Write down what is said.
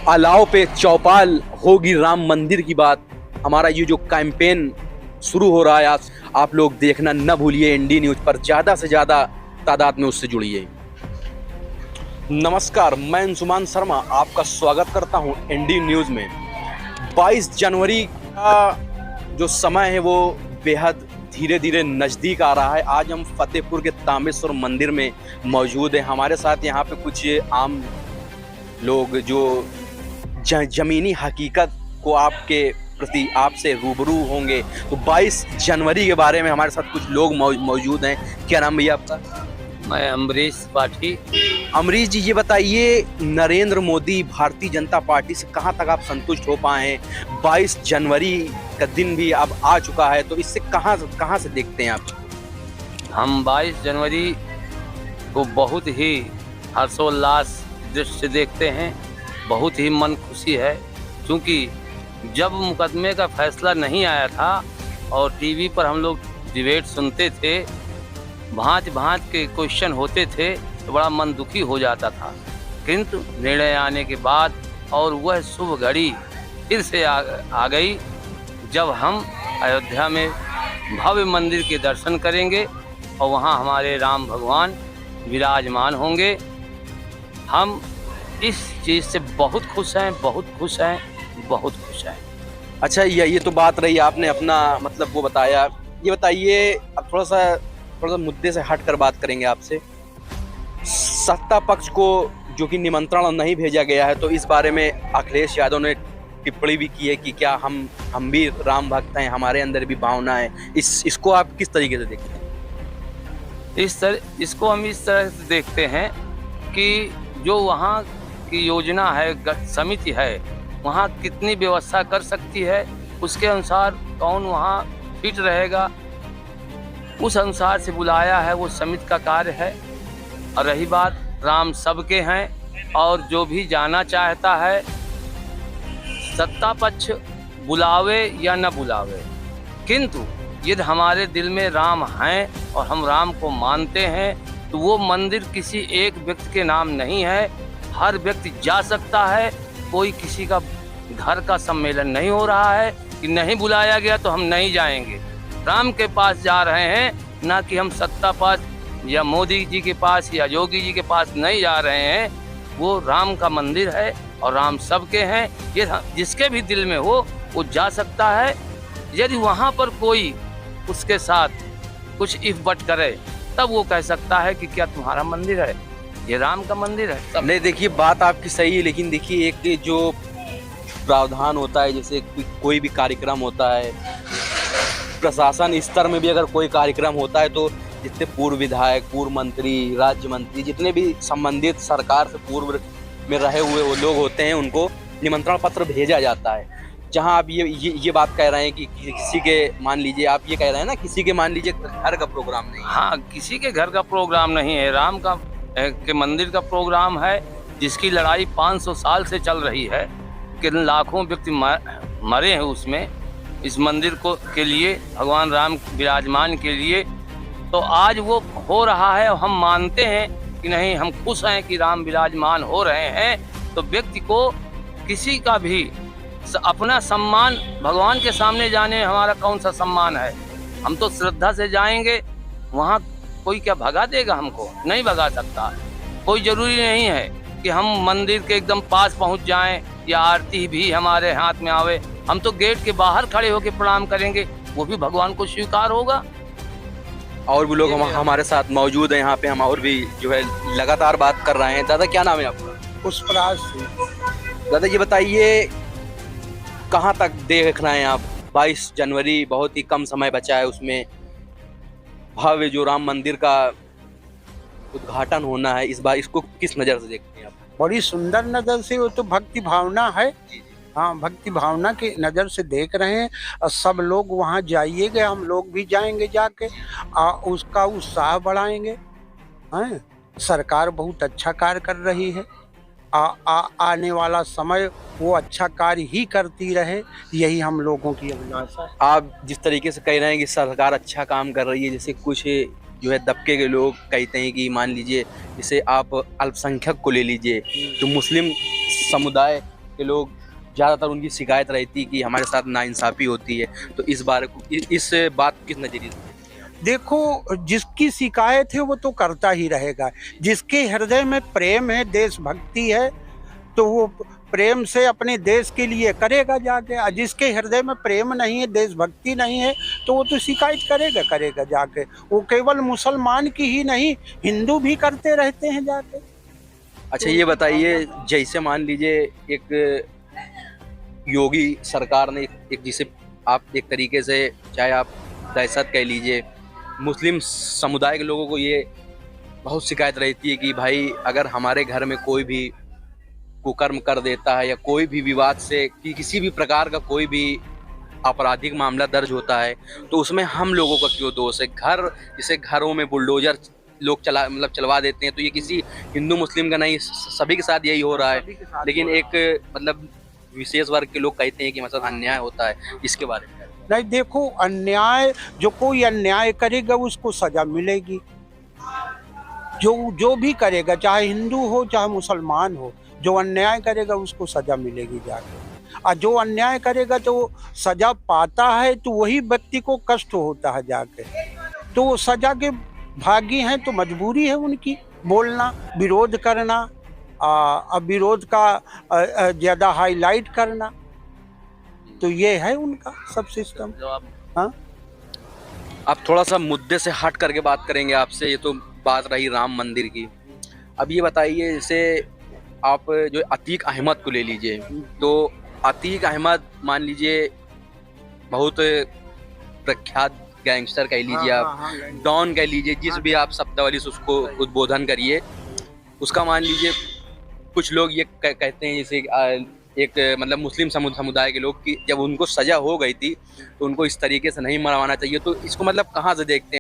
अलाव पे चौपाल होगी राम मंदिर की बात। हमारा ये जो कैंपेन शुरू हो रहा है आज, आप लोग देखना न भूलिए। एनडी न्यूज पर ज़्यादा से ज़्यादा तादाद में उससे जुड़िए। नमस्कार, मैं अंशुमान शर्मा आपका स्वागत करता हूं एनडी न्यूज़ में। 22 जनवरी का जो समय है वो बेहद धीरे धीरे नज़दीक आ रहा है। आज हम फतेहपुर के तामेश्वर मंदिर में मौजूद हैं। हमारे साथ यहाँ पे कुछ आम लोग जो ज़मीनी हकीकत को आपके प्रति आपसे रूबरू होंगे। तो 22 जनवरी के बारे में हमारे साथ कुछ लोग मौजूद हैं। क्या नाम भैया आपका? मैं अमरीश पाठी। अमरीश जी, ये बताइए, नरेंद्र मोदी भारतीय जनता पार्टी से कहाँ तक आप संतुष्ट हो पाए हैं? 22 जनवरी का दिन भी अब आ चुका है, तो इससे कहाँ से देखते हैं आप? हम 22 जनवरी को बहुत ही हर्षोल्लास दृष्टि से देखते हैं। बहुत ही मन खुशी है, क्योंकि जब मुकदमे का फैसला नहीं आया था और टीवी पर हम लोग डिबेट सुनते थे, भांत के क्वेश्चन होते थे, तो बड़ा मन दुखी हो जाता था। किंतु निर्णय आने के बाद और वह शुभ घड़ी फिर से आ गई, जब हम अयोध्या में भव्य मंदिर के दर्शन करेंगे और वहाँ हमारे राम भगवान विराजमान होंगे। हम इस चीज़ से बहुत खुश हैं, बहुत खुश हैं, बहुत खुश हैं। अच्छा, ये तो बात रही, आपने अपना मतलब वो बताया। ये बताइए, अब थोड़ा सा मुद्दे से हट कर बात करेंगे आपसे। सत्ता पक्ष को जो कि निमंत्रण नहीं भेजा गया है, तो इस बारे में अखिलेश यादव ने टिप्पणी भी की है कि क्या हम भी राम भक्त हैं, हमारे अंदर भी भावना है। इसको आप किस तरीके से देखते हैं? इसको हम इस तरह से देखते हैं कि जो वहाँ की योजना है, समिति है, वहाँ कितनी व्यवस्था कर सकती है, उसके अनुसार कौन वहाँ फिट रहेगा, उस अनुसार से बुलाया है। वो समिति का कार्य है। और रही बात, राम सबके हैं, और जो भी जाना चाहता है, सत्ता पक्ष बुलावे या न बुलावे, किंतु यदि हमारे दिल में राम हैं और हम राम को मानते हैं, तो वो मंदिर किसी एक व्यक्ति के नाम नहीं है। हर व्यक्ति जा सकता है। कोई किसी का घर का सम्मेलन नहीं हो रहा है कि नहीं बुलाया गया तो हम नहीं जाएंगे। राम के पास जा रहे हैं, ना कि हम सत्ता पास या मोदी जी के पास या योगी जी के पास नहीं जा रहे हैं। वो राम का मंदिर है और राम सबके हैं। ये जिसके भी दिल में हो वो जा सकता है। यदि वहाँ पर कोई उसके साथ कुछ इफ बट करे, तब वो कह सकता है कि क्या तुम्हारा मंदिर है, ये राम का मंदिर है। नहीं, देखिए, बात आपकी सही है, लेकिन देखिए, एक जो प्रावधान होता है, जैसे कोई भी कार्यक्रम होता है, प्रशासन स्तर में भी अगर कोई कार्यक्रम होता है, तो जितने पूर्व विधायक, पूर्व मंत्री, राज्य मंत्री, जितने भी संबंधित सरकार से पूर्व में रहे हुए वो लोग होते हैं, उनको निमंत्रण पत्र भेजा जाता है। जहां आप ये बात कह रहे हैं कि किसी के, मान लीजिए, आप ये कह रहे हैं ना, किसी के मान लीजिए घर का प्रोग्राम नहीं है। हाँ, किसी के घर का प्रोग्राम नहीं है, राम का के मंदिर का प्रोग्राम है, जिसकी लड़ाई 500 साल से चल रही है, कि लाखों व्यक्ति मरे हैं उसमें, इस मंदिर को के लिए, भगवान राम विराजमान के लिए। तो आज वो हो रहा है और हम मानते हैं कि नहीं, हम खुश हैं कि राम विराजमान हो रहे हैं। तो व्यक्ति को किसी का भी अपना सम्मान, भगवान के सामने जाने में हमारा कौन सा सम्मान है? हम तो श्रद्धा से जाएंगे। वहाँ कोई क्या भगा देगा हमको? नहीं भगा सकता। कोई ज़रूरी नहीं है कि हम मंदिर के एकदम पास पहुँच जाएं या आरती भी हमारे हाथ में आवे। हम तो गेट के बाहर खड़े होकर प्रणाम करेंगे, वो भी भगवान को स्वीकार होगा। और भी लोग हमारे साथ मौजूद हैं यहाँ पे। हम और भी जो है लगातार बात कर रहे हैं। दादा, क्या नाम है आपका? पुष्पराज सिंह। दादा, ये बताइए, कहाँ तक देख रहे हैं आप? 22 जनवरी बहुत ही कम समय बचा है, उसमें भव्य जो राम मंदिर का उद्घाटन होना है इस बार, इसको किस नज़र से देखते हैं आप? बड़ी सुंदर नजर से। वो तो भक्ति भावना है। जी। हाँ, भक्ति भावना की नज़र से देख रहे हैं। और सब लोग वहाँ जाइएगा, हम लोग भी जाएंगे, जाके उसका उत्साह बढ़ाएंगे। हैं, सरकार बहुत अच्छा कार्य कर रही है। आने वाला समय वो अच्छा कार्य ही करती रहे, यही हम लोगों की अभिलाषा है। आप जिस तरीके से कह रहे हैं कि सरकार अच्छा काम कर रही है, जैसे कुछ जो है दबके के लोग कहते हैं कि मान लीजिए जैसे आप अल्पसंख्यक को ले लीजिए, जो मुस्लिम समुदाय के लोग ज़्यादातर उनकी शिकायत रहती है कि हमारे साथ नाइंसाफ़ी होती है। तो इस बारे को इस बात को किस नज़रिए से? देखो, जिसकी शिकायत है वो तो करता ही रहेगा। जिसके हृदय में प्रेम है, देशभक्ति है, तो वो प्रेम से अपने देश के लिए करेगा जाके। और जिसके हृदय में प्रेम नहीं है, देशभक्ति नहीं है, तो वो तो शिकायत करेगा जाके। वो केवल मुसलमान की ही नहीं, हिंदू भी करते रहते हैं जाके। अच्छा, ये बताइए, जैसे मान लीजिए एक योगी सरकार ने एक जिसे आप एक तरीके से चाहे आप दहशत कह लीजिए, मुस्लिम समुदाय के लोगों को ये बहुत शिकायत रहती है कि भाई अगर हमारे घर में कोई भी कुकर्म कर देता है या कोई भी विवाद से कि किसी भी प्रकार का कोई भी आपराधिक मामला दर्ज होता है तो उसमें हम लोगों का क्यों दोष है। घर जैसे घरों में बुलडोजर लोग चलवा देते हैं, तो ये किसी हिंदू मुस्लिम का नहीं, सभी के साथ यही हो रहा है। लेकिन एक मतलब विशेष वर्ग के लोग कहते हैं कि मतलब अन्याय होता है, इसके बारे में? नहीं, देखो, अन्याय, जो कोई अन्याय करेगा उसको सजा मिलेगी। जो भी करेगा, चाहे हिंदू हो चाहे मुसलमान हो, जो अन्याय करेगा उसको सजा मिलेगी जाके। और जो अन्याय करेगा तो सजा पाता है, तो वही व्यक्ति को कष्ट होता है जाके। तो वो सजा के भागी हैं, तो मजबूरी है उनकी बोलना, विरोध करना, विरोध का ज़्यादा हाईलाइट करना। तो ये है उनका सब सिस्टम। हाँ, अब थोड़ा सा मुद्दे से हट करके बात करेंगे आपसे। ये तो बात रही राम मंदिर की। अब ये बताइए, जैसे आप जो अतीक अहमद को ले लीजिए, तो अतीक अहमद मान लीजिए बहुत प्रख्यात गैंगस्टर कह लीजिए, आप डॉन कह लीजिए, जिस भी आप शब्दावली से उसको उद्बोधन करिए, उसका मान लीजिए कुछ लोग ये कहते हैं, जैसे एक मतलब मुस्लिम समुदाय के लोग, कि जब उनको सज़ा हो गई थी तो उनको इस तरीके से नहीं मरवाना चाहिए। तो इसको मतलब कहाँ से देखते हैं?